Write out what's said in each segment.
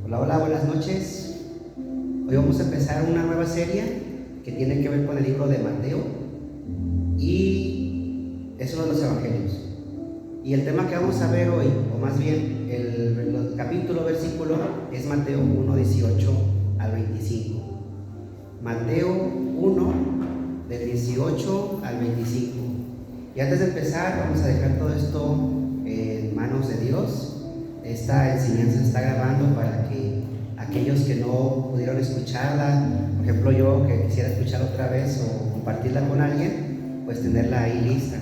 Hola, hola, buenas noches. Hoy vamos a empezar una nueva serie que tiene que ver con el libro de Mateo y es uno de los evangelios. Y el tema que vamos a ver hoy, o más bien el capítulo, versículo, es Mateo 1, 18 al 25. Mateo 1, del 18 al 25. Y antes de empezar, vamos a dejar todo esto en manos de Dios. Esta enseñanza se está grabando para que aquellos que no pudieron escucharla, por ejemplo yo que quisiera escuchar otra vez o compartirla con alguien, pues tenerla ahí lista.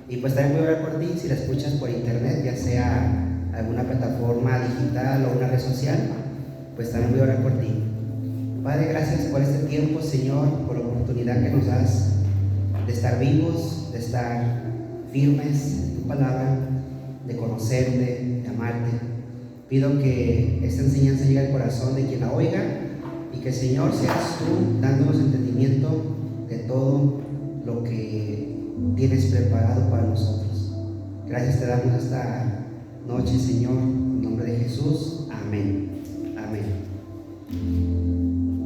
Y pues también voy a orar por ti si la escuchas por internet, ya sea alguna plataforma digital o una red social, pues también voy a orar por ti. Padre, gracias por este tiempo, Señor, por la oportunidad que nos das de estar vivos, de estar firmes en tu palabra, de conocerte, de amarte. Pido que esta enseñanza llegue al corazón de quien la oiga y que, Señor, seas tú dándonos entendimiento de todo lo que tienes preparado para nosotros. Gracias te damos esta noche, Señor, en nombre de Jesús. Amén. Amén.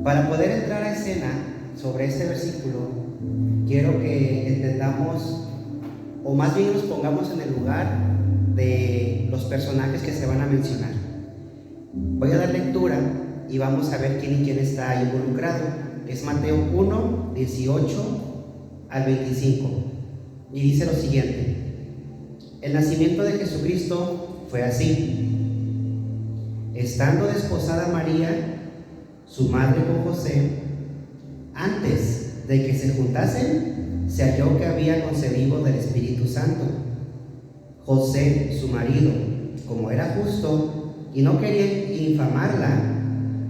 Para poder entrar a escena sobre este versículo, quiero que entendamos, o más bien nos pongamos en el lugar de los personajes que se van a mencionar. Voy a dar lectura y vamos a ver quién y quién está ahí involucrado. Es Mateo 1, 18 al 25. Y dice lo siguiente: el nacimiento de Jesucristo fue así. Estando desposada María, su madre, con José, antes de que se juntasen, se halló que había concebido del Espíritu Santo. José, su marido, como era justo y no quería infamarla,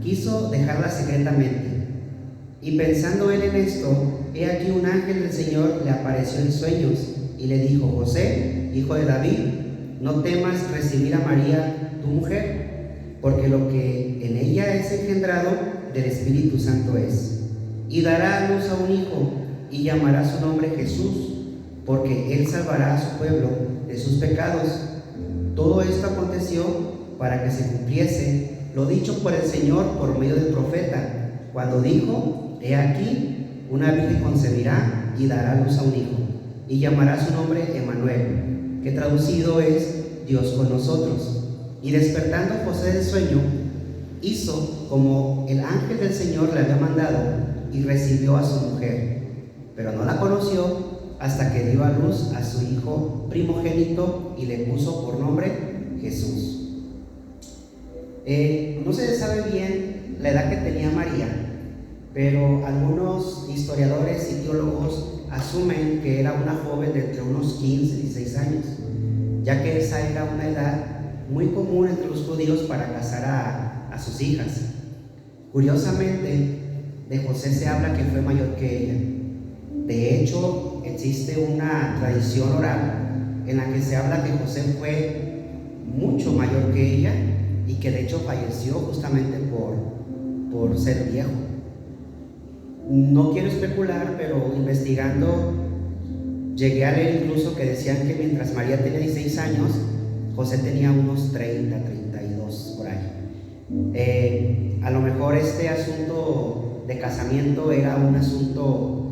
quiso dejarla secretamente. Y pensando él en esto, he aquí un ángel del Señor le apareció en sueños y le dijo: José, hijo de David, no temas recibir a María, tu mujer, porque lo que en ella es engendrado del Espíritu Santo es. Y dará a luz a un hijo y llamará su nombre Jesús, porque él salvará a su pueblo de sus pecados. Todo esto aconteció para que se cumpliese lo dicho por el Señor por medio del profeta, cuando dijo: he aquí, una virgen concebirá y dará luz a un hijo, y llamará su nombre Emmanuel, que traducido es Dios con nosotros. Y despertando José del sueño, hizo como el ángel del Señor le había mandado, y recibió a su mujer, pero no la conoció hasta que dio a luz a su hijo primogénito y le puso por nombre Jesús. No se sabe bien la edad que tenía María, pero algunos historiadores y teólogos asumen que era una joven de entre unos 15 y 16 años, ya que esa era una edad muy común entre los judíos para casar a sus hijas. Curiosamente, de José se habla que fue mayor que ella. De hecho, existe una tradición oral en la que se habla que José fue mucho mayor que ella y que de hecho falleció justamente por ser viejo. No quiero especular, pero investigando llegué a leer incluso que decían que mientras María tenía 16 años, José tenía unos 30, 32 por ahí. A lo mejor este asunto de casamiento era un asunto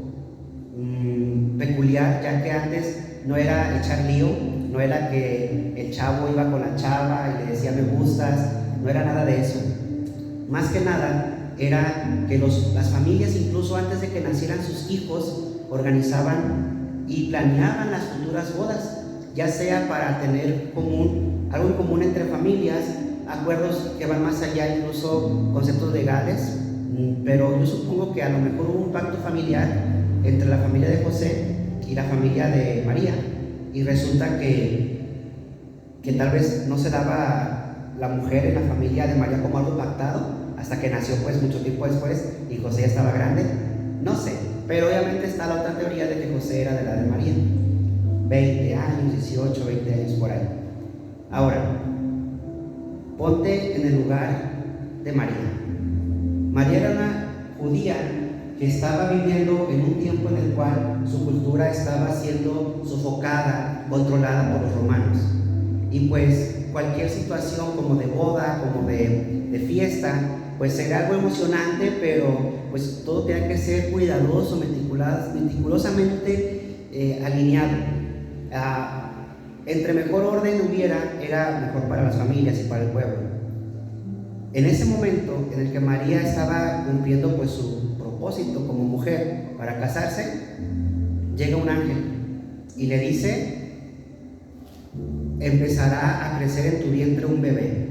peculiar, ya que antes no era echar lío, no era que el chavo iba con la chava y le decía me gustas, no era nada de eso. Más que nada era que las familias, incluso antes de que nacieran sus hijos, organizaban y planeaban las futuras bodas, ya sea para tener algo en común entre familias, acuerdos que van más allá, incluso conceptos legales. Pero yo supongo que a lo mejor hubo un pacto familiar entre la familia de José y la familia de María, y resulta que tal vez no se daba la mujer en la familia de María como algo pactado hasta que nació pues mucho tiempo después y José ya estaba grande, no sé, pero obviamente está la otra teoría de que José era de la de María, 20 años, 18, 20 años por ahí. Ahora, ponte en el lugar de María. María era una judía que estaba viviendo en un tiempo en el cual su cultura estaba siendo sofocada, controlada por los romanos. Y pues cualquier situación como de boda, como de fiesta, pues sería algo emocionante, pero pues todo tiene que ser cuidadoso, meticulosamente alineado. Entre mejor orden hubiera, era mejor para las familias y para el pueblo. En ese momento en el que María estaba cumpliendo pues su propósito como mujer para casarse, llega un ángel y le dice: empezará a crecer en tu vientre un bebé.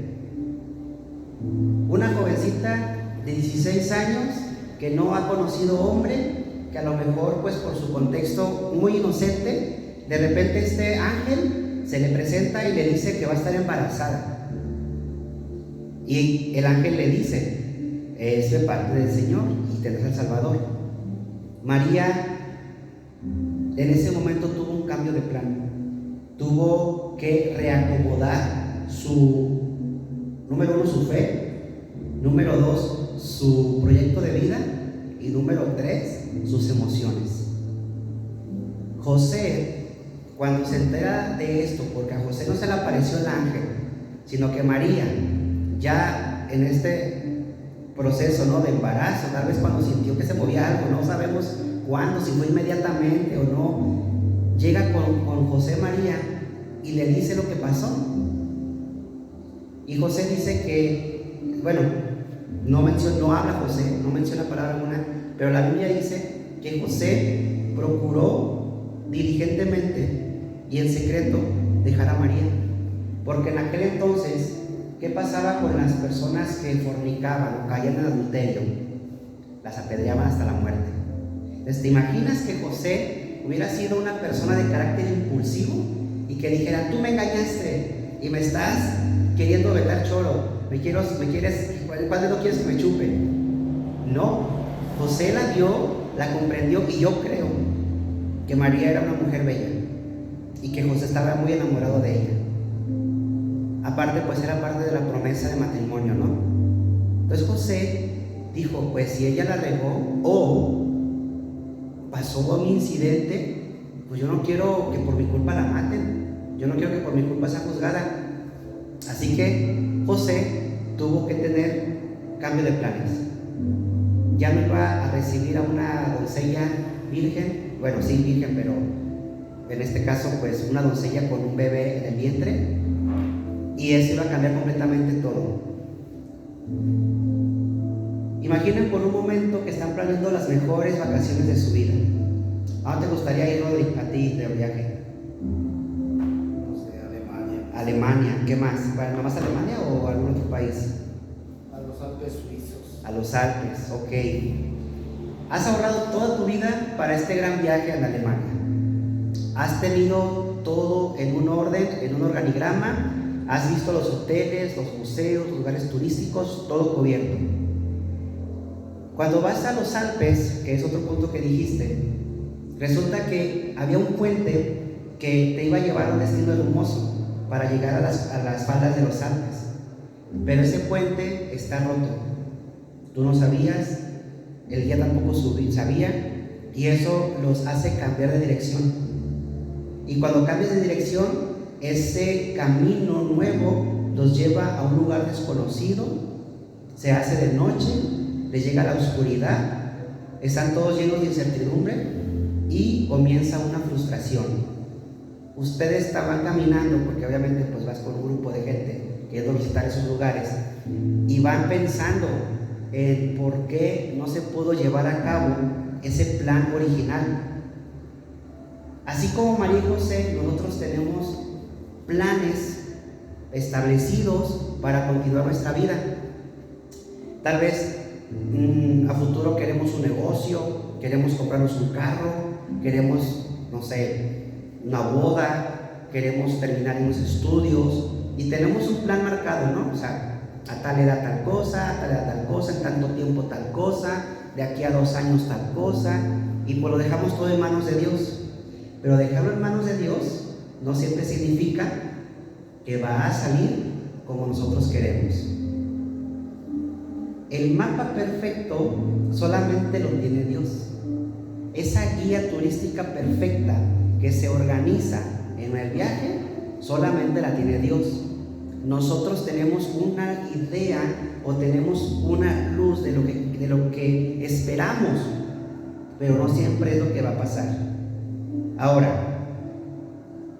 Una jovencita de 16 años que no ha conocido hombre, que a lo mejor pues por su contexto muy inocente, de repente este ángel se le presenta y le dice que va a estar embarazada. Y el ángel le dice: es de parte del Señor y tendrás al Salvador. María en ese momento tuvo un cambio de plan. Tuvo que reacomodar número 1, su fe, número 2, su proyecto de vida, y número 3, sus emociones. José, cuando se entera de esto, porque a José no se le apareció el ángel, sino que María, ya en este proceso, ¿no?, de embarazo, tal vez cuando sintió que se movía algo, no sabemos cuándo, si fue inmediatamente o no, llega con José María y le dice lo que pasó. Y José dice que, bueno, no habla José, no menciona palabra alguna, pero la Biblia dice que José procuró diligentemente y en secreto dejar a María, porque en aquel entonces, ¿qué pasaba con las personas que fornicaban o caían en adulterio? Las apedreaban hasta la muerte. Entonces, ¿te imaginas que José hubiera sido una persona de carácter impulsivo y que dijera: tú me engañaste y me estás queriendo vetar choro, ¿cuándo no quieres que me chupe? No, José la vio, la comprendió, y yo creo que María era una mujer bella y que José estaba muy enamorado de ella. Aparte, pues era parte de la promesa de matrimonio, ¿no? Entonces José dijo: pues si ella la regó o pasó un incidente, pues yo no quiero que por mi culpa la maten, yo no quiero que por mi culpa sea juzgada. Así que José tuvo que tener cambio de planes. Ya no iba a recibir a una doncella virgen, bueno, sí, virgen, pero en este caso pues una doncella con un bebé en el vientre, y eso iba a cambiar completamente todo. Imaginen por un momento que están planeando las mejores vacaciones de su vida. ¿A dónde te gustaría ir, Rodri, a ti de viaje? No sé, Alemania. Alemania, ¿qué más? ¿Nada más Alemania o algún otro país? A los Alpes suizos. A los Alpes, ok. Has ahorrado toda tu vida para este gran viaje a Alemania. Has tenido todo en un orden, en un organigrama. Has visto los hoteles, los museos, los lugares turísticos, todo cubierto. Cuando vas a los Alpes, que es otro punto que dijiste, resulta que había un puente que te iba a llevar a un destino hermoso para llegar a las faldas de los Alpes. Pero ese puente está roto. Tú no sabías, el guía tampoco sabía, y eso los hace cambiar de dirección. Y cuando cambias de dirección, ese camino nuevo los lleva a un lugar desconocido, se hace de noche, les llega la oscuridad, están todos llenos de incertidumbre y comienza una frustración. Ustedes estaban caminando, porque obviamente pues vas con un grupo de gente queriendo visitar esos lugares, y van pensando en por qué no se pudo llevar a cabo ese plan original. Así como María y José, nosotros tenemos planes establecidos para continuar nuestra vida. Tal vez a futuro queremos un negocio, queremos comprarnos un carro, queremos, no sé, una boda, queremos terminar unos estudios, y tenemos un plan marcado, ¿no? O sea, a tal edad tal cosa, a tal edad tal cosa, en tanto tiempo tal cosa, de aquí a 2 años tal cosa, y pues lo dejamos todo en manos de Dios. Pero dejarlo en manos de Dios no siempre significa que va a salir como nosotros queremos. El mapa perfecto solamente lo tiene Dios. Esa guía turística perfecta que se organiza en el viaje solamente la tiene Dios. nosotros tenemos una idea o tenemos una luz de lo que esperamos, pero no siempre es lo que va a pasar. Ahora,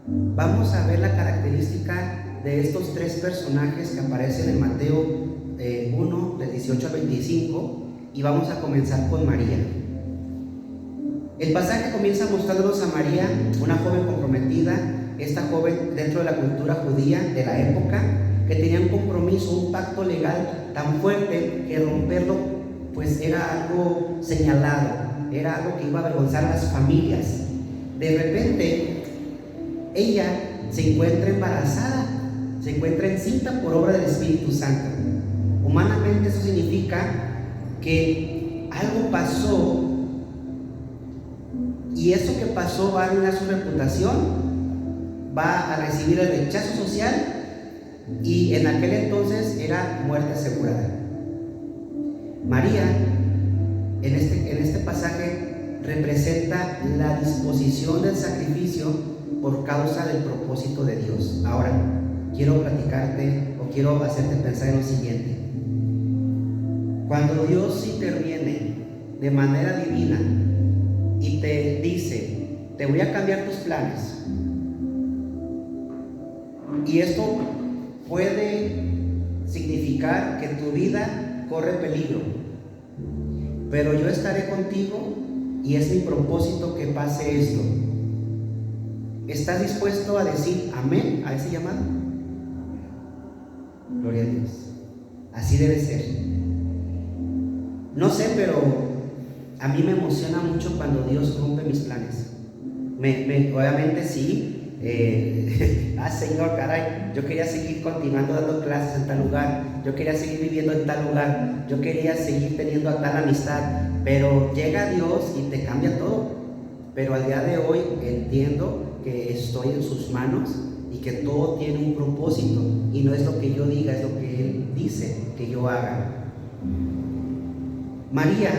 vamos a ver la característica de estos tres personajes que aparecen en Mateo 1, del 18 al 25, y vamos a comenzar con María. El pasaje comienza mostrándonos a María, una joven comprometida, esta joven dentro de la cultura judía de la época, que tenía un compromiso, un pacto legal tan fuerte que romperlo pues era algo señalado, era algo que iba a avergonzar a las familias. De repente, ella se encuentra embarazada, se encuentra encinta por obra del Espíritu Santo. Humanamente eso significa que algo pasó, y eso que pasó va a arruinar su reputación, va a recibir el rechazo social, y en aquel entonces era muerte asegurada. María, en este pasaje, representa la disposición del sacrificio por causa del propósito de Dios. Ahora, quiero platicarte o quiero hacerte pensar en lo siguiente. Cuando Dios interviene de manera divina y te dice, te voy a cambiar tus planes, y esto puede significar que tu vida corre peligro, pero yo estaré contigo y es mi propósito que pase esto. ¿Estás dispuesto a decir amén a ese llamado? Gloria a Dios. Así debe ser. No sé, pero a mí me emociona mucho cuando Dios rompe mis planes. Obviamente sí. Señor, caray, yo quería seguir continuando dando clases en tal lugar, yo quería seguir viviendo en tal lugar, yo quería seguir teniendo tal amistad, pero llega Dios y te cambia todo. Pero al día de hoy entiendo que estoy en sus manos y que todo tiene un propósito, y no es lo que yo diga, es lo que Él dice que yo haga. María,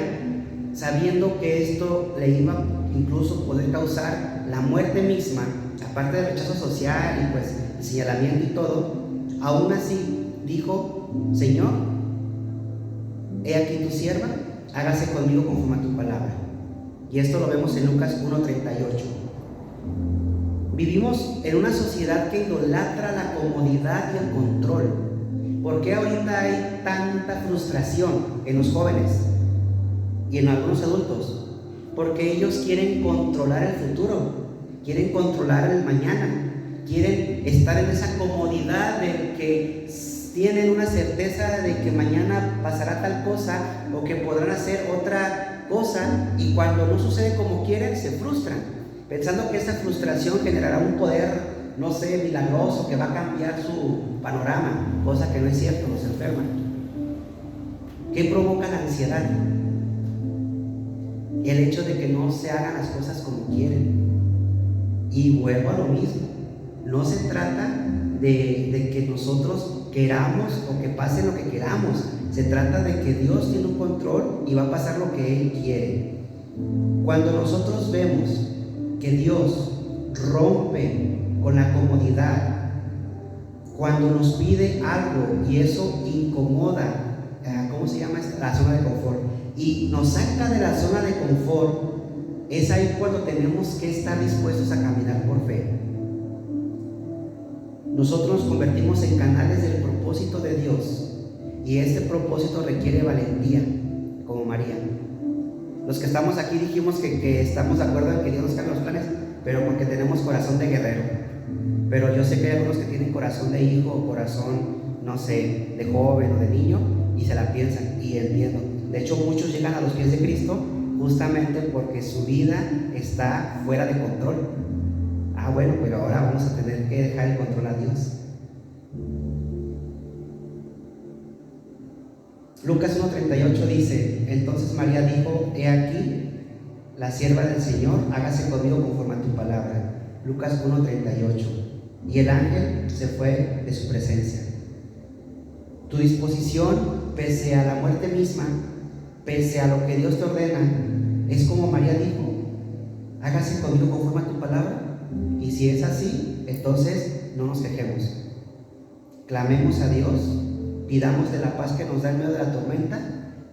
sabiendo que esto le iba incluso poder causar la muerte misma, aparte del rechazo social y pues el señalamiento y todo, aún así dijo, Señor, he aquí tu sierva, hágase conmigo conforme a tu palabra. Y esto lo vemos en Lucas 1:38. Vivimos en una sociedad que idolatra la comodidad y el control. ¿Por qué ahorita hay tanta frustración en los jóvenes y en algunos adultos? Porque ellos quieren controlar el futuro, quieren controlar el mañana, quieren estar en esa comodidad de que tienen una certeza de que mañana pasará tal cosa o que podrán hacer otra cosa, y cuando no sucede como quieren se frustran, pensando que esa frustración generará un poder, no sé, milagroso que va a cambiar su panorama, cosa que no es cierto, los enferman. ¿Qué provoca la ansiedad? El hecho de que no se hagan las cosas como quieren. Y vuelvo a lo mismo, no se trata de que nosotros queramos o que pase lo que queramos, se trata de que Dios tiene un control y va a pasar lo que Él quiere. Cuando nosotros vemos que Dios rompe con la comodidad, cuando nos pide algo y eso incomoda, ¿cómo se llama? La zona de confort, y nos saca de la zona de confort, es ahí cuando tenemos que estar dispuestos a caminar por fe. Nosotros nos convertimos en canales del propósito de Dios, y este propósito requiere valentía, como María. Los que estamos aquí dijimos que estamos de acuerdo en que Dios nos cambie los planes, pero porque tenemos corazón de guerrero. Pero yo sé que hay algunos que tienen corazón de hijo o corazón, no sé, de joven o de niño, y se la piensan, y entiendo. De hecho, muchos llegan a los pies de Cristo justamente porque su vida está fuera de control. Bueno, pero ahora vamos a tener que dejar el control a Dios. Lucas 1:38 dice, entonces María dijo, he aquí la sierva del Señor, hágase conmigo conforme a tu palabra. Lucas 1:38. Y el ángel se fue de su presencia. Tu disposición, pese a la muerte misma, pese a lo que Dios te ordena, es como María dijo, hágase conmigo conforme a tu palabra. Y si es así, entonces no nos quejemos. clamemos a Dios, pidamos de la paz que nos da en medio de la tormenta,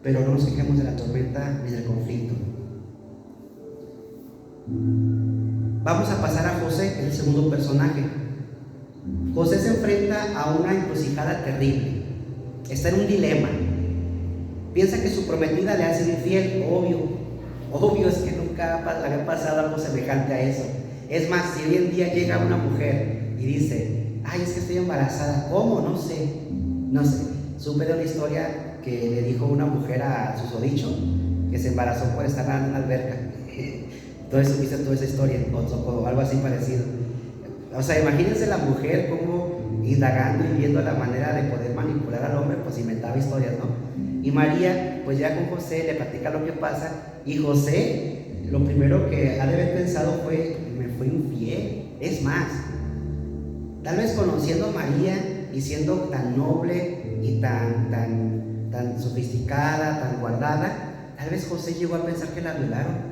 pero no nos quejemos de la tormenta ni del conflicto. Vamos a pasar a José, que es el segundo personaje. José se enfrenta a una encrucijada terrible. Está en un dilema. Piensa que su prometida le ha sido infiel, obvio es que nunca le había pasado algo semejante a eso. Es más, si hoy en día llega una mujer y dice, ay, es que estoy embarazada, ¿cómo? No sé. Supe de una historia que le dijo una mujer a susodicho que se embarazó por estar en una alberca. Entonces supiste toda esa historia o algo así parecido. O sea, imagínense la mujer como indagando y viendo la manera de poder manipular al hombre, pues inventaba historias, ¿no? Y María, pues ya con José le platica lo que pasa, y José, lo primero que ha de haber pensado fue, me fue infiel. Es más, tal vez conociendo a María y siendo tan noble y tan sofisticada, tan guardada, tal vez José llegó a pensar que la violaron.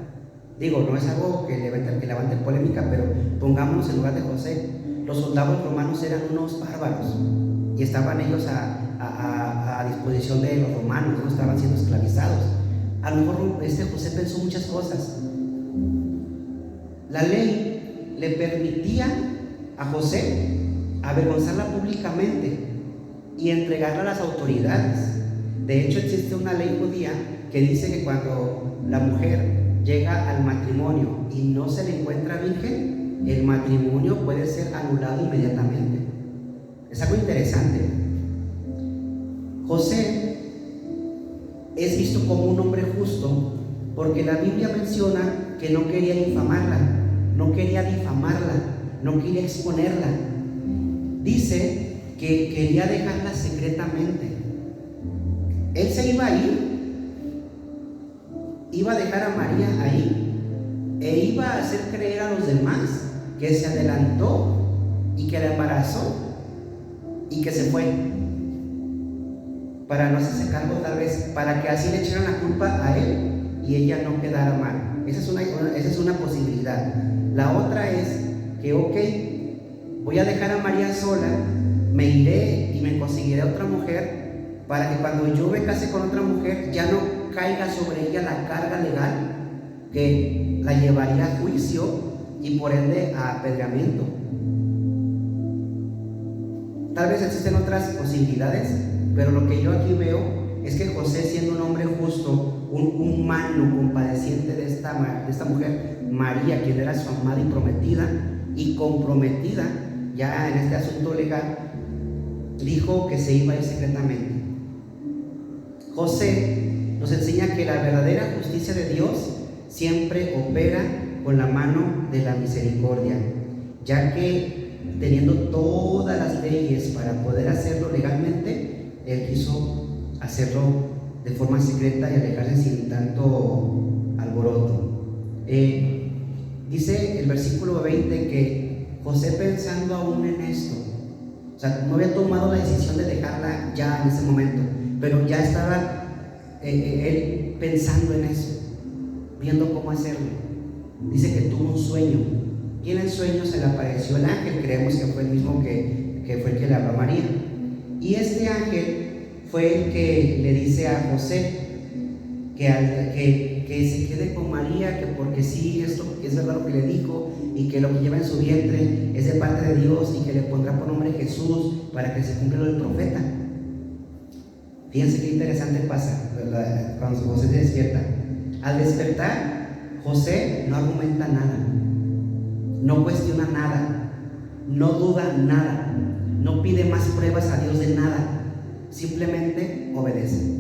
Digo, no es algo que levante polémica, pero pongámonos en lugar de José. Los soldados romanos eran unos bárbaros y estaban ellos a disposición de los romanos, no estaban siendo esclavizados. A lo mejor José pensó muchas cosas. La ley le permitía a José avergonzarla públicamente y entregarla a las autoridades. De hecho, existe una ley judía que dice que cuando la mujer llega al matrimonio y no se le encuentra virgen, el matrimonio puede ser anulado inmediatamente. Es algo interesante. José es visto como un hombre justo porque la Biblia menciona que no quería difamarla, no quería exponerla. Dice que quería dejarla secretamente. Él se iba a ir, iba a dejar a María ahí e iba a hacer creer a los demás que se adelantó y que la embarazó y que se fue, para no hacerse cargo, tal vez para que así le echaran la culpa a él y ella no quedara mal. Esa es una posibilidad. La otra es que, ok, voy a dejar a María sola, me iré y me conseguiré otra mujer para que cuando yo me case con otra mujer ya no caiga sobre ella la carga legal que la llevaría a juicio y por ende a apedreamiento. Tal vez existen otras posibilidades, pero lo que yo aquí veo es que José, siendo un hombre justo, un humano compadeciente de esta mujer, María, quien era su amada y prometida y comprometida ya en este asunto legal, dijo que se iba a ir secretamente. José nos enseña que la verdadera justicia de Dios siempre opera con la mano de la misericordia, ya que teniendo todas las leyes para poder hacerlo legalmente, Él quiso hacerlo de forma secreta y alejarse sin tanto alboroto. Dice el versículo 20 que José, pensando aún en esto, o sea, no había tomado la decisión de dejarla ya en ese momento, pero ya estaba él pensando en eso, viendo cómo hacerlo. Dice que tuvo un sueño y en el sueño se le apareció el ángel. Creemos que fue el mismo que fue el que le habló a María, y este ángel fue el que le dice a José que se quede con María, que porque sí, esto es verdad lo que le dijo, y que lo que lleva en su vientre es de parte de Dios, y que le pondrá por nombre Jesús para que se cumpla lo del profeta. Fíjense qué interesante pasa cuando José se despierta. Al despertar, José no argumenta nada, no cuestiona nada, no duda nada, no pide más pruebas a Dios de nada, simplemente obedece.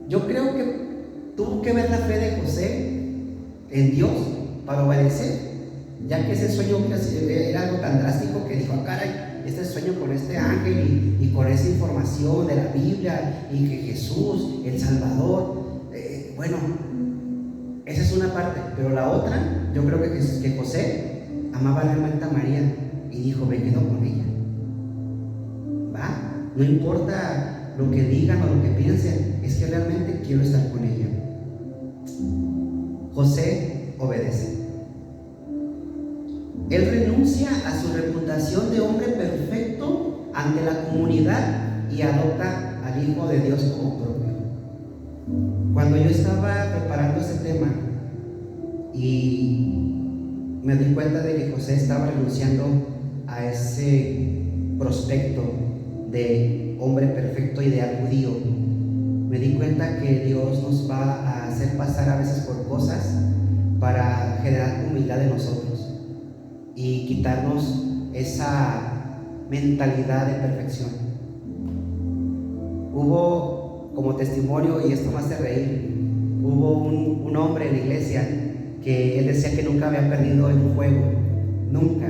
Yo creo que tuvo que ver la fe de José en Dios para obedecer, ya que ese sueño era algo tan drástico que dijo, caray, este sueño con este ángel y con esa información de la Biblia y que Jesús, el Salvador, bueno, esa es una parte, pero la otra, yo creo que José amaba realmente a María y dijo, me quedo con ella, va, no importa lo que digan o lo que piensen, es que realmente quiero estar con ella. José obedece. Él renuncia a su reputación de hombre perfecto ante la comunidad y adopta al Hijo de Dios como propio. Cuando yo estaba preparando este tema y me di cuenta de que José estaba renunciando a ese prospecto de hombre perfecto ideal judío, me di cuenta que Dios nos va a hacer pasar a veces por cosas para generar humildad en nosotros y quitarnos esa mentalidad de perfección. Hubo como testimonio, y esto me hace reír, hubo un hombre en la iglesia que él decía que nunca había perdido en un juego, nunca.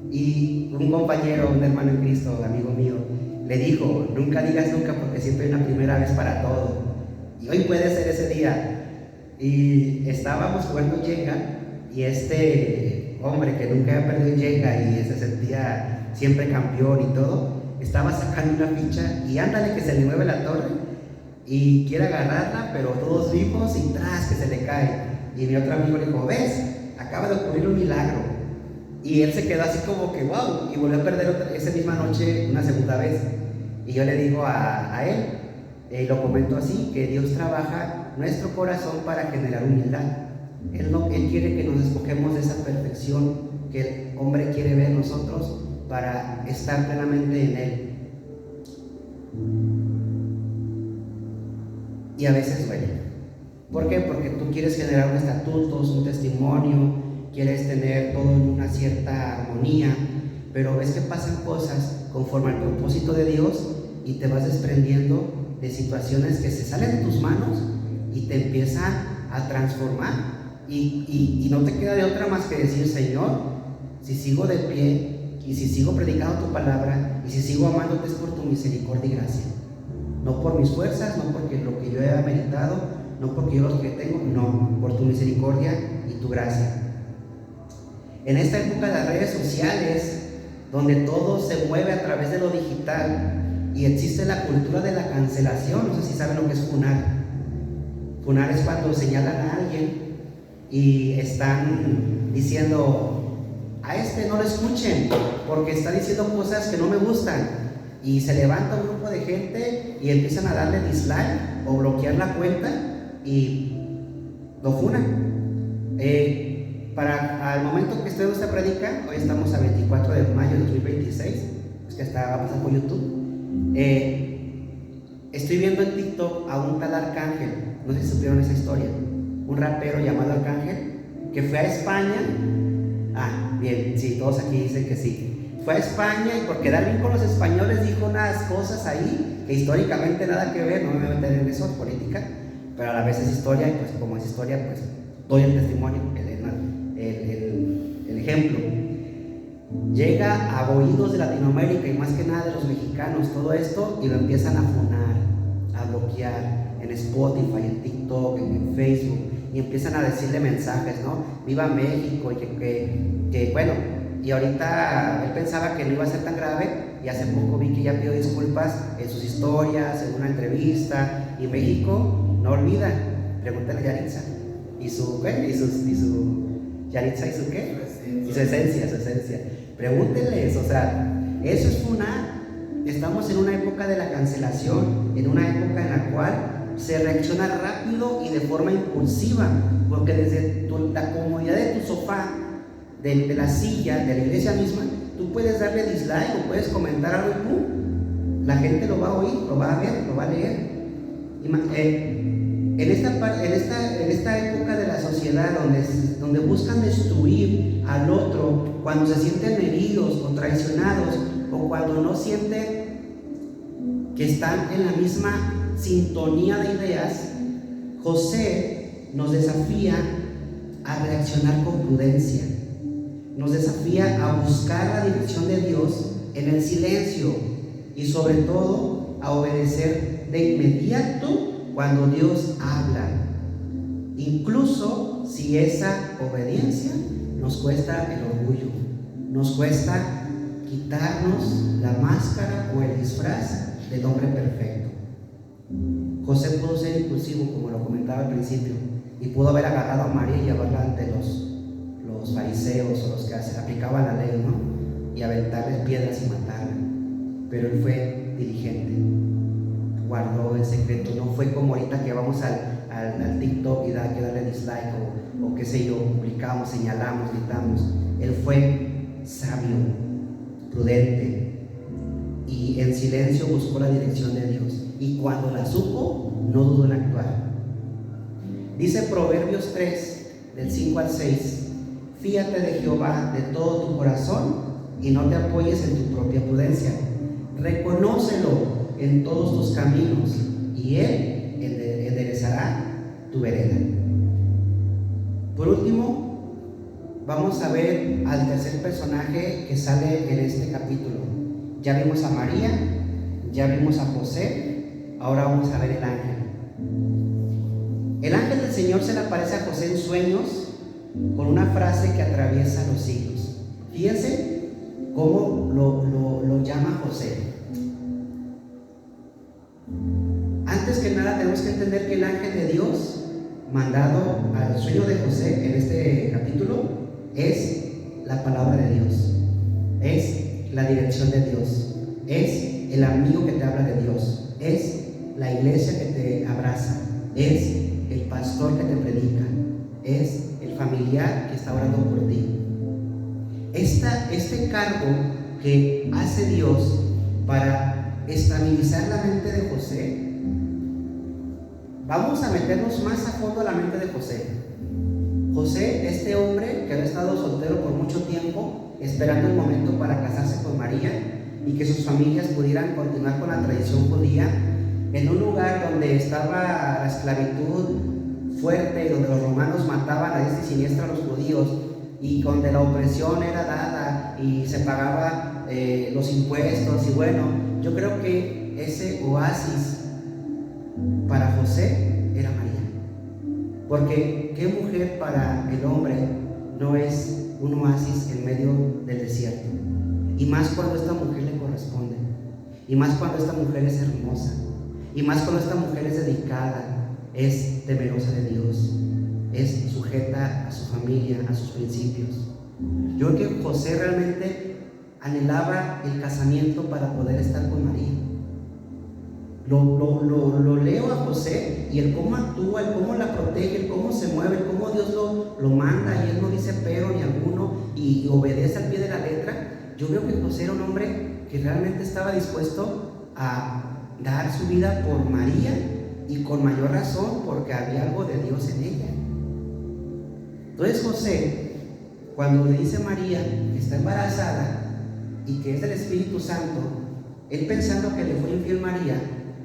Y un compañero, un hermano en Cristo, amigo mío, le dijo: nunca digas nunca, porque siempre hay una primera vez para todo. Y hoy puede ser ese día. Y estábamos jugando Jenga, y este hombre que nunca había perdido en Jenga y se sentía siempre campeón y todo, estaba sacando una ficha y ándale que se le mueve la torre y quiere agarrarla, pero todos vimos y tras que se le cae. Y mi otro amigo le dijo: ¿ves? Acaba de ocurrir un milagro. Y él se quedó así como que wow, y volvió a perder esa misma noche una segunda vez. Y yo le digo a él, lo comento así, que Dios trabaja nuestro corazón para generar humildad. Él quiere que nos despojemos de esa perfección que el hombre quiere ver en nosotros para estar plenamente en Él. Y a veces duele. ¿Por qué? Porque tú quieres generar un estatutos, un testimonio, quieres tener todo en una cierta armonía, pero ves que pasan cosas conforme al propósito de Dios y te vas desprendiendo de situaciones que se salen de tus manos y te empiezan a transformar y no te queda de otra más que decir: Señor, si sigo de pie y si sigo predicando tu palabra y si sigo amándote es por tu misericordia y gracia, no por mis fuerzas, no porque lo que yo he meditado, no porque yo lo que tengo, no, por tu misericordia y tu gracia. En esta época de las redes sociales, donde todo se mueve a través de lo digital y existe la cultura de la cancelación, no sé si saben lo que es funar. Funar es cuando señalan a alguien y están diciendo: a este no lo escuchen porque está diciendo cosas que no me gustan, y se levanta un grupo de gente y empiezan a darle dislike o bloquear la cuenta y lo funan. Para al momento que estoy en esta prédica, hoy estamos a 24 de mayo de 2026, es que va a pasar por YouTube. Estoy viendo en TikTok a un tal Arcángel, no sé si supieron esa historia, un rapero llamado Arcángel, que fue a España. Bien, sí, todos aquí dicen que sí. Fue a España y por quedar bien con los españoles dijo unas cosas ahí que históricamente nada que ver, no me voy a meter en eso, política, pero a la vez es historia, y pues como es historia, pues doy el testimonio, el ejemplo. Llega a oídos de Latinoamérica y más que nada de los mexicanos todo esto, y lo empiezan a funar, a bloquear en Spotify, en TikTok, en Facebook, y empiezan a decirle mensajes, ¿no? Viva México, y que bueno, y ahorita él pensaba que no iba a ser tan grave, y hace poco vi que ya pidió disculpas en sus historias, en una entrevista, y México no olvida. Pregúntale a Yaritza y su Yaritza y su qué, y su esencia. Pregúntenles, o sea, eso es funar. Estamos en una época de la cancelación, en una época en la cual se reacciona rápido y de forma impulsiva, porque desde la comodidad de tu sofá, de la silla, de la iglesia misma, tú puedes darle dislike o puedes comentar algo y ¡pum! La gente lo va a oír, lo va a ver, lo va a leer. En esta época de la sociedad donde buscan destruir al otro, cuando se sienten heridos o traicionados, o cuando no sienten que están en la misma sintonía de ideas, José nos desafía a reaccionar con prudencia, nos desafía a buscar la dirección de Dios en el silencio y sobre todo a obedecer de inmediato cuando Dios habla, incluso si esa obediencia nos cuesta el orgullo, nos cuesta quitarnos la máscara o el disfraz del hombre perfecto. José pudo ser impulsivo, como lo comentaba al principio, y pudo haber agarrado a María y llevarla ante los fariseos o los que aplicaban la ley, ¿no? Y aventarles piedras y matarla. Pero él fue diligente, guardó el secreto. No fue como ahorita que vamos al TikTok y hay que darle dislike o qué sé yo, publicamos, señalamos, gritamos. Él fue sabio, prudente y en silencio buscó la dirección de Dios. Y cuando la supo, no dudó en actuar. Dice Proverbios 3, del 5 al 6: fíate de Jehová de todo tu corazón y no te apoyes en tu propia prudencia. Reconócelo en todos tus caminos y Él enderezará tu vereda. Por último, vamos a ver al tercer personaje que sale en este capítulo. Ya vimos a María, ya vimos a José, ahora vamos a ver el ángel. El ángel del Señor se le aparece a José en sueños con una frase que atraviesa los siglos. Fíjense cómo lo llama José. Antes que nada tenemos que entender que el ángel de Dios mandado al sueño de José en este capítulo es la palabra de Dios, es la dirección de Dios, es el amigo que te habla de Dios, es la iglesia que te abraza, es el pastor que te predica, es el familiar que está orando por ti. Este cargo que hace Dios para estabilizar la mente de José, vamos a meternos más a fondo a la mente de José. José, este hombre que había estado soltero por mucho tiempo, esperando el momento para casarse con María y que sus familias pudieran continuar con la tradición judía, en un lugar donde estaba la esclavitud fuerte, donde los romanos mataban a diestra y siniestra a los judíos, y donde la opresión era dada y se pagaba los impuestos. Y bueno, yo creo que ese oasis para José era María, porque qué mujer para el hombre no es un oasis en medio del desierto, y más cuando esta mujer le corresponde, y más cuando esta mujer es hermosa, y más cuando esta mujer es dedicada, es temerosa de Dios, es sujeta a su familia, a sus principios. Yo creo que José realmente anhelaba el casamiento para poder estar con María. Lo leo a José y el cómo actúa, el cómo la protege, el cómo se mueve, el cómo Dios lo manda y él no dice pero ni alguno y obedece al pie de la letra. Yo veo que José era un hombre que realmente estaba dispuesto a dar su vida por María, y con mayor razón porque había algo de Dios en ella. Entonces José, cuando le dice a María que está embarazada y que es del Espíritu Santo, él pensando que le fue infiel María,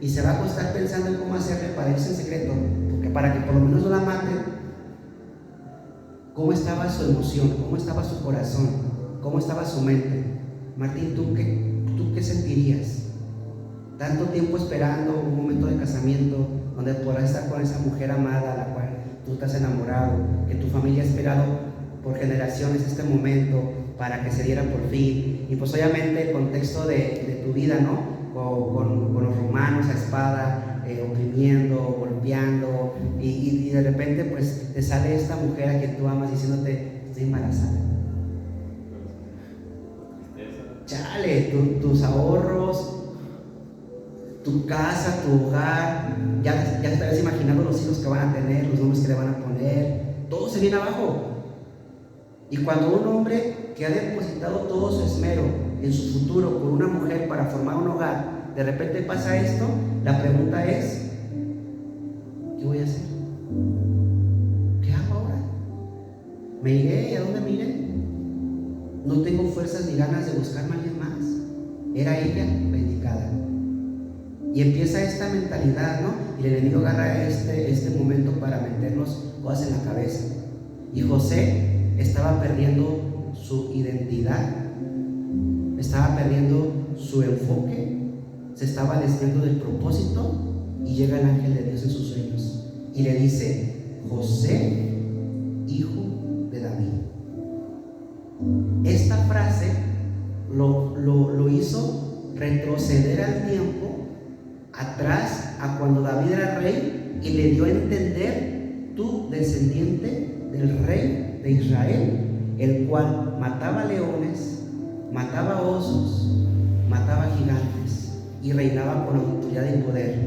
y se va a acostar pensando en cómo hacerle para irse en secreto, porque para que por lo menos no la maten. ¿Cómo estaba su emoción? ¿Cómo estaba su corazón? ¿Cómo estaba su mente? Martín, ¿tú qué sentirías? Tanto tiempo esperando un momento de casamiento donde podrás estar con esa mujer amada a la cual tú estás enamorado, que tu familia ha esperado por generaciones este momento para que se diera por fin, y pues obviamente el contexto de tu vida, ¿no? Con los romanos a espada, oprimiendo, golpeando, y de repente pues te sale esta mujer a quien tú amas diciéndote: estoy embarazada. Chale, tus ahorros, tu casa, tu hogar, ya te estás imaginando los hijos que van a tener, los nombres que le van a poner, todo se viene abajo. Y cuando un hombre que ha depositado todo su esmero en su futuro con una mujer para formar un hogar, de repente pasa esto, la pregunta es: ¿qué voy a hacer? ¿Qué hago ahora? ¿Me iré? ¿Y a dónde me iré? No tengo fuerzas ni ganas de buscarme a alguien más. Era ella la indicada. Y empieza esta mentalidad, ¿no? Y el enemigo agarra este momento para meternos cosas en la cabeza. Y José estaba perdiendo su identidad, estaba perdiendo su enfoque, se estaba desviando del propósito, y llega el ángel de Dios en sus sueños y le dice: José, hijo de David. Esta frase lo hizo retroceder al tiempo, atrás a cuando David era rey, y le dio a entender: tú, descendiente del rey de Israel, el cual mataba leones, mataba osos, mataba gigantes y reinaba con autoridad y poder.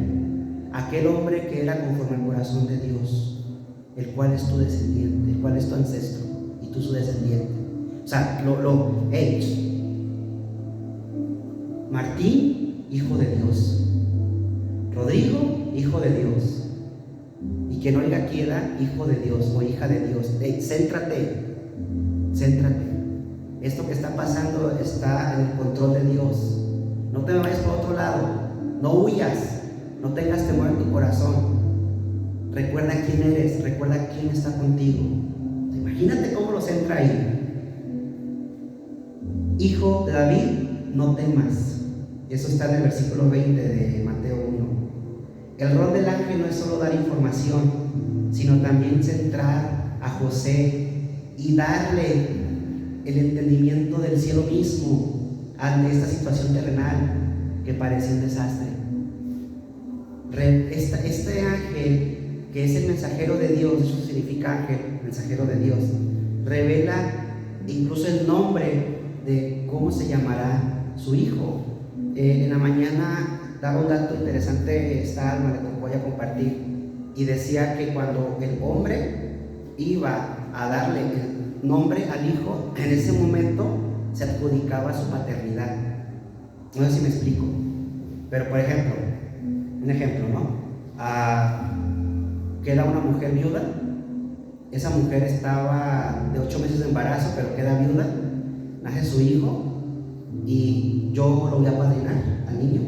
Aquel hombre que era conforme al corazón de Dios, el cual es tu descendiente, el cual es tu ancestro y tú su descendiente. O sea, Martín, hijo de Dios. Rodrigo, hijo de Dios. Y quien oiga quiera, hijo de Dios o hija de Dios. Céntrate. Esto que está pasando está en el control de Dios. No te vayas por otro lado. No huyas. No tengas temor en tu corazón. Recuerda quién eres. Recuerda quién está contigo. Imagínate cómo lo centra ahí. Hijo de David, no temas. Eso está en el versículo 20 de Mateo 1. El rol del ángel no es solo dar información, sino también centrar a José y darle el entendimiento del cielo mismo ante esta situación terrenal que parecía un desastre. Este ángel, que es el mensajero de Dios, eso significa ángel, mensajero de Dios, revela incluso el nombre de cómo se llamará su hijo. En la mañana daba un dato interesante, esta Alma le tocó ya compartir, y decía que cuando el hombre iba a darle el nombre al hijo, en ese momento se adjudicaba su paternidad. No sé si me explico, pero por ejemplo, un ejemplo, ¿no? Queda una mujer viuda, esa mujer estaba de 8 meses de embarazo, pero queda viuda, nace su hijo y yo lo voy a padrinar al niño,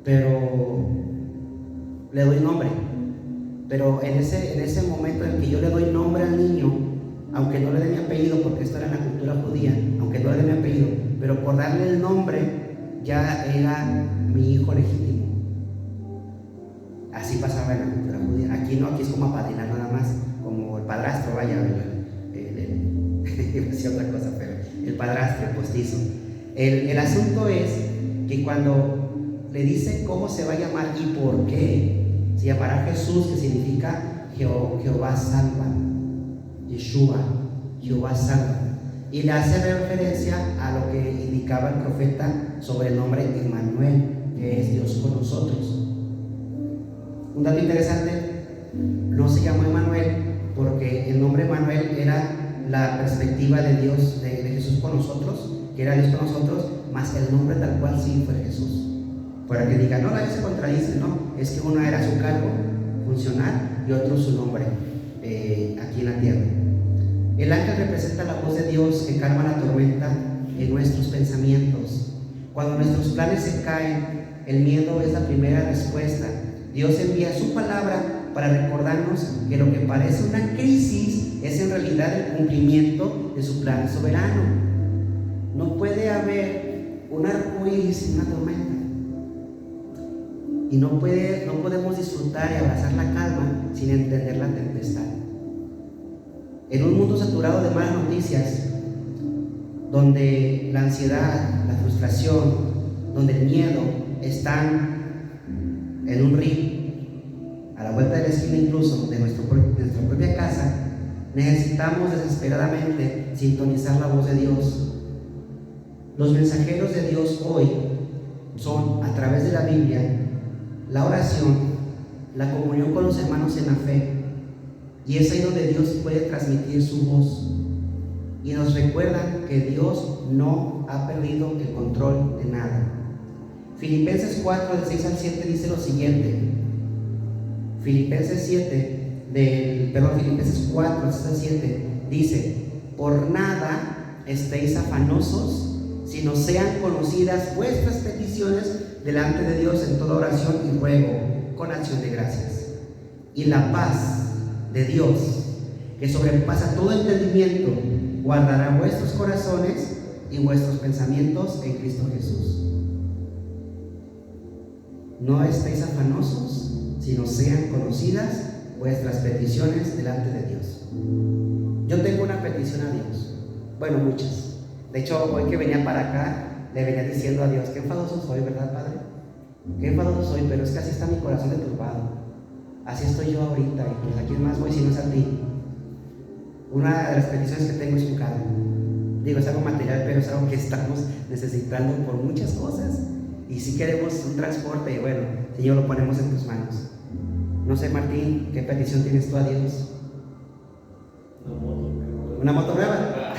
pero le doy nombre. Pero en ese momento en que yo le doy nombre al niño, aunque no le dé mi apellido, porque esto era en la cultura judía, aunque no le dé mi apellido, pero por darle el nombre ya era mi hijo legítimo. Así pasaba en la cultura judía. Aquí no, aquí es como apadrinar nada más, como el padrastro, vaya, decía otra cosa, pero el padrastro, el postizo. El asunto es que cuando le dice cómo se va a llamar y por qué, se llamará Jesús, que significa Jehová salva, Yeshua, Jehová salva, y le hace referencia a lo que indicaba el profeta sobre el nombre Emmanuel, que es Dios con nosotros. Un dato interesante, no se llamó Emmanuel porque el nombre Emmanuel era la perspectiva de Dios, de Jesús con nosotros, que era Dios con nosotros, más el nombre tal cual sí fue Jesús. Para que digan, no, nadie se contradice, no, es que uno era su cargo funcional y otro su nombre aquí en la tierra. El ángel representa la voz de Dios que calma la tormenta en nuestros pensamientos. Cuando nuestros planes se caen, el miedo es la primera respuesta. Dios envía su palabra para recordarnos que lo que parece una crisis es en realidad el cumplimiento de su plan soberano. No puede haber un arcoíris sin una tormenta. Y no podemos disfrutar y abrazar la calma sin entender la tempestad. En un mundo saturado de malas noticias, donde la ansiedad, la frustración, donde el miedo están en un río, a la vuelta de la esquina incluso de nuestra propia casa, necesitamos desesperadamente sintonizar la voz de Dios. Los mensajeros de Dios hoy son, a través de la Biblia, la oración, la comunión con los hermanos en la fe, y es ahí donde Dios puede transmitir su voz y nos recuerda que Dios no ha perdido el control de nada. Filipenses 4, del 6 al 7 dice lo siguiente. Filipenses 4, del 6 al 7 dice: por nada estéis afanosos, sino sean conocidas vuestras peticiones delante de Dios en toda oración y ruego con acción de gracias. Y la paz de Dios, que sobrepasa todo entendimiento, guardará vuestros corazones y vuestros pensamientos en Cristo Jesús. No estéis afanosos, sino sean conocidas vuestras peticiones delante de Dios. Yo tengo una petición a Dios, bueno, muchas. De hecho, hoy que venía para acá, le venía diciendo a Dios: qué enfadoso soy, ¿verdad, Padre? Qué enfadoso soy, pero es que así está mi corazón de turbado. Así estoy yo ahorita, y pues ¿a quién más voy si no es a ti? Una de las peticiones que tengo es un carro. Digo, es algo material, pero es algo que estamos necesitando por muchas cosas. Y si queremos un transporte, bueno, Señor, lo ponemos en tus manos. No sé, Martín, ¿qué petición tienes tú a Dios? ¿Una moto nueva?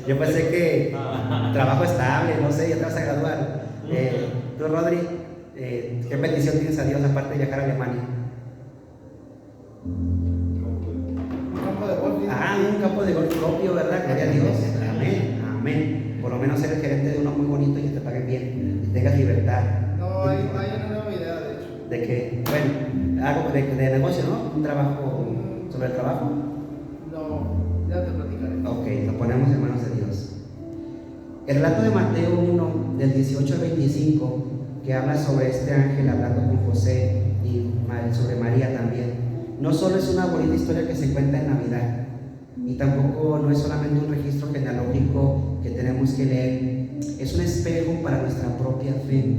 Yo pensé que trabajo estable, no sé, ya te vas a graduar. Tú, Rodri, ¿qué petición tienes a Dios aparte de viajar a Alemania? Un campo de golf. Un campo de golf propio, ¿verdad? Gloria a Dios. Amén, amén. Por lo menos ser el gerente de uno muy bonito y que te paguen bien, y tengas libertad. No, hay una nueva idea, de hecho. De que, bueno, algo de negocio, ¿no? Un trabajo sobre el trabajo. No, ya te platicaré. Ok, lo ponemos en manos de Dios. El relato de Mateo 1, del 18 al 25, que habla sobre este ángel hablando con José y sobre María también, no solo es una bonita historia que se cuenta en Navidad, y tampoco no es solamente un registro genealógico que tenemos que leer, es un espejo para nuestra propia fe,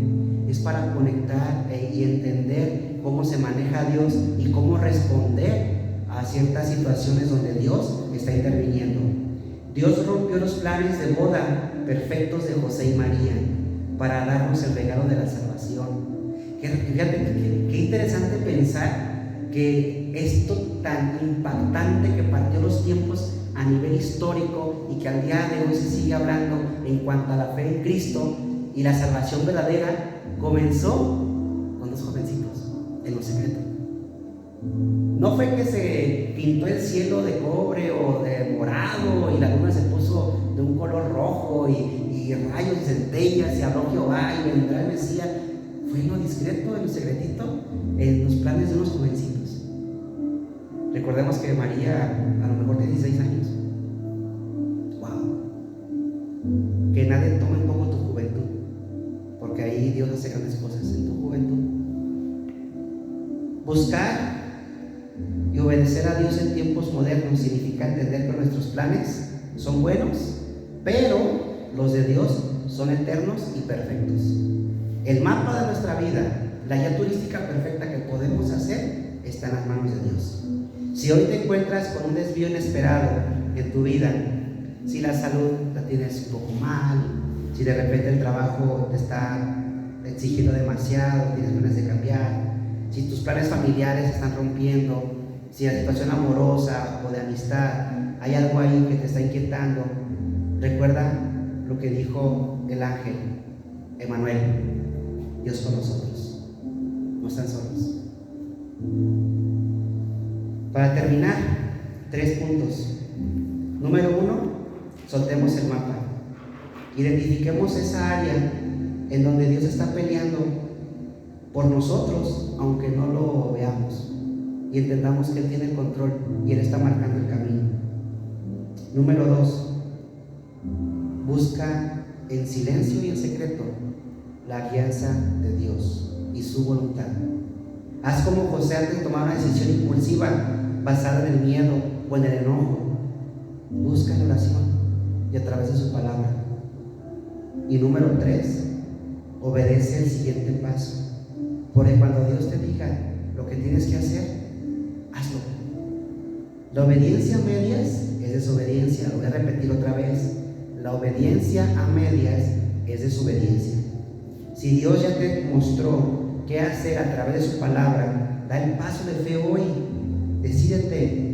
es para conectar y entender cómo se maneja Dios y cómo responder a ciertas situaciones donde Dios está interviniendo. Dios rompió los planes de boda perfectos de José y María para darnos el regalo de la salvación. Fíjate qué interesante pensar que esto tan impactante que partió los tiempos a nivel histórico y que al día de hoy se sigue hablando en cuanto a la fe en Cristo y la salvación verdadera, comenzó con dos jovencitos en lo secreto. No fue que se pintó el cielo de cobre o de morado y la luna se puso de un color rojo y rayos y centellas y habló Jehová y vendrá el Mesías. Fue en lo discreto, en lo secretito, en los planes de unos jovencitos. Recordemos que María a lo mejor tiene 16 años. Wow. Que nadie tome un poco tu juventud, porque ahí Dios hace grandes cosas en tu juventud. Buscar y obedecer a Dios en tiempos modernos significa entender que nuestros planes son buenos, pero los de Dios son eternos y perfectos. El mapa de nuestra vida, la guía turística perfecta que podemos hacer, está en las manos de Dios. Si hoy te encuentras con un desvío inesperado en tu vida, si la salud la tienes un poco mal, si de repente el trabajo te está exigiendo demasiado, tienes ganas de cambiar, si tus planes familiares se están rompiendo, si la situación amorosa o de amistad hay algo ahí que te está inquietando, recuerda lo que dijo el ángel Emanuel: Dios con nosotros, no están solos. Para terminar, 3 puntos. Número 1, soltemos el mapa. Identifiquemos esa área en donde Dios está peleando por nosotros, aunque no lo veamos, y entendamos que Él tiene el control y Él está marcando el camino. Número 2, busca en silencio y en secreto la guianza de Dios y su voluntad. Haz como José antes de tomar una decisión impulsiva basada en el miedo o en el enojo. Busca en oración y a través de su palabra. Y número 3, obedece el siguiente paso, porque cuando Dios te diga lo que tienes que hacer, hazlo. La obediencia a medias es desobediencia. Lo voy a repetir otra vez: la obediencia a medias es desobediencia. Si Dios ya te mostró qué hacer a través de su palabra, da el paso de fe hoy. Decídete.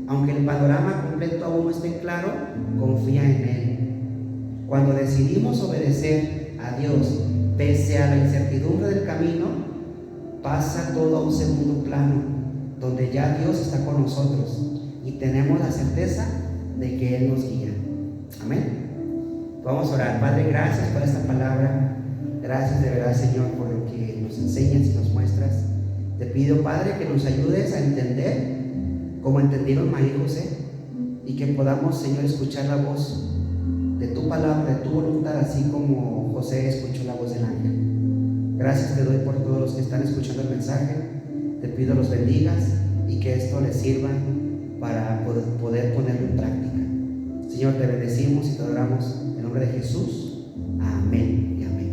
Aunque el panorama completo aún no esté claro, confía en Él. Cuando decidimos obedecer a Dios pese a la incertidumbre del camino, pasa todo a un segundo plano, donde ya Dios está con nosotros y tenemos la certeza de que Él nos guía. Amén. Vamos a orar. Padre, gracias por esta palabra. Gracias de verdad, Señor, por lo que nos enseñas y nos muestras. Te pido, Padre, que nos ayudes a entender como entendieron María y José, y que podamos, Señor, escuchar la voz de tu palabra, de tu voluntad, así como José escuchó la voz del ángel. Gracias te doy por todos los que están escuchando el mensaje. Te pido los bendigas y que esto les sirva para poder ponerlo en práctica. Señor, te bendecimos y te adoramos en nombre de Jesús. Amén y amén.